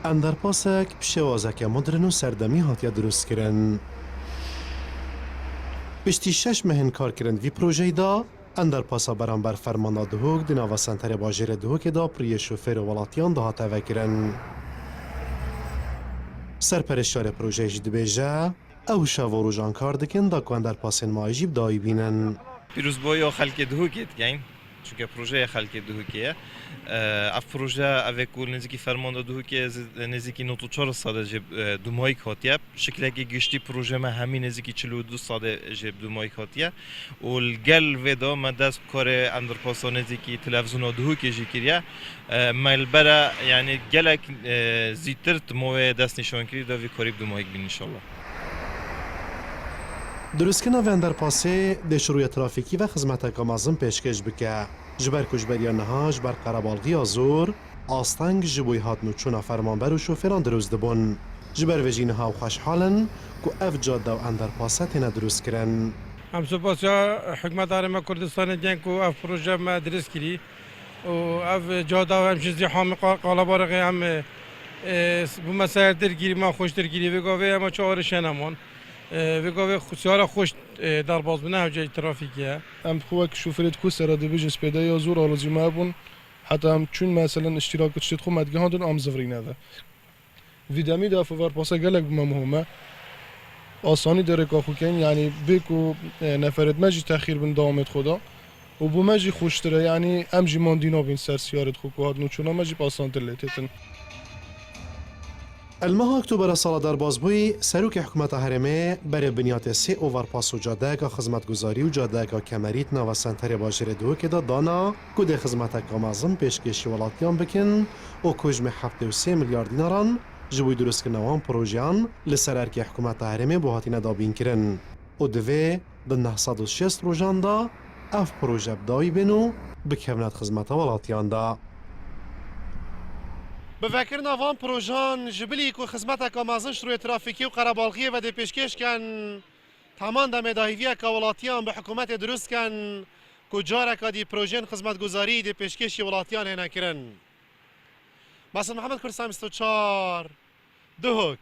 اندرپاسک پشوازک مدرن و سردمی هاتیا دروست کرن. پشتی 6 مهن کار کرن وی پروژه دا اندرپاسا برانبر فرمانا دهوک دی ناوا سنتر باجر دهوک دا پری شوفر ولاتیان دا هاته وکرن. سرپرشتار پروژه جد بیجه او شاو روژان کار دکن دا که اندرپاسین ماجیب دایی بینن. پیروزبایی خلک دهوکیت گیم چون پروژه خلک دهوکیه اف پروژه اوکول نزدیکی فرمانده دهوکی نزدیکی 94 ساده جب دومایی کاتیه شکلی که گشتی پروژه ما همین نزدیکی 42 ساده جب دومایی کاتیه و الگل ودا من دست کار اندرپاسا نزدیکی تلویزیون دهوکی جیکریه ملبره یعنی گلک زیترت مو دست نشان کردی دا وی کاریب دومایی بین انشالله. دروستکنا و اندرپاسه دشروی ترافیکی و خدمت کامازم پیشکش بکه. جبر کجبریا نها جبر قربالغی آزور آستنگ جبوی هاتنو چونا فرمانبر و شوفران دروست دبون. جبر وجین ها و خوشحالن که اف جاده و اندرپاسه تینا دروست کرن. هم سپاسیا حکمت آرما کردستان جنگ و اف پروژه ما درست کری و اف جاده و همچنین زحام قالبارقی هم بمسائل درگیری ما خوش درگیری وگاوه اما چهارش نمان وگاوه سیاره خوش در باز بنه هجای ترافیکیه ام خوک شوفرت کو سر دیویژن سپیدا یا زور آلوزی ما بون حتی هم چون مثلا اشتراک کشید خو مدگه هندون آم زفری نده ویدامی دافع ور پاسه گلک مهمه آسانی داره که خوکن یعنی بکو نفرت مجی تأخیر بن دامت خدا و بو مجی خوشتره یعنی امجی ماندینا بین سر سیارت خوکو هاد نوچونا مجی پاسان تلتیتن الماه اکتبر سال در بازبوی سروک حکومت هرمه برای بنیاد 3 اوورپاس و جاده که خدمتگزاری و جاده که کمریت نو سنتر باجر دو که دانا کد خدمت کامازم پیشکشی ولاتیان بکن و کجم 73 میلیارد دیناران جبوی درست کنوان پروژیان لسر ارک حکومت هرمه بو هاتین دابین کرن و دوی به 960 روژان دا اف پروژه بدایی بینو بکفنت خدمت ولاتیان دا. بفکر نوان پروژان جبلی که خدمت کامازنش روی ترافیکی و قربالغی و دی پیشکش کن تمام دم داهیوی که ولاتیان به حکومت درست کن که جاره که دی پروژین خدمتگزاری دی پیشکشی ولاتیان هنه کرن. باسم محمد کرسام 24 دهوک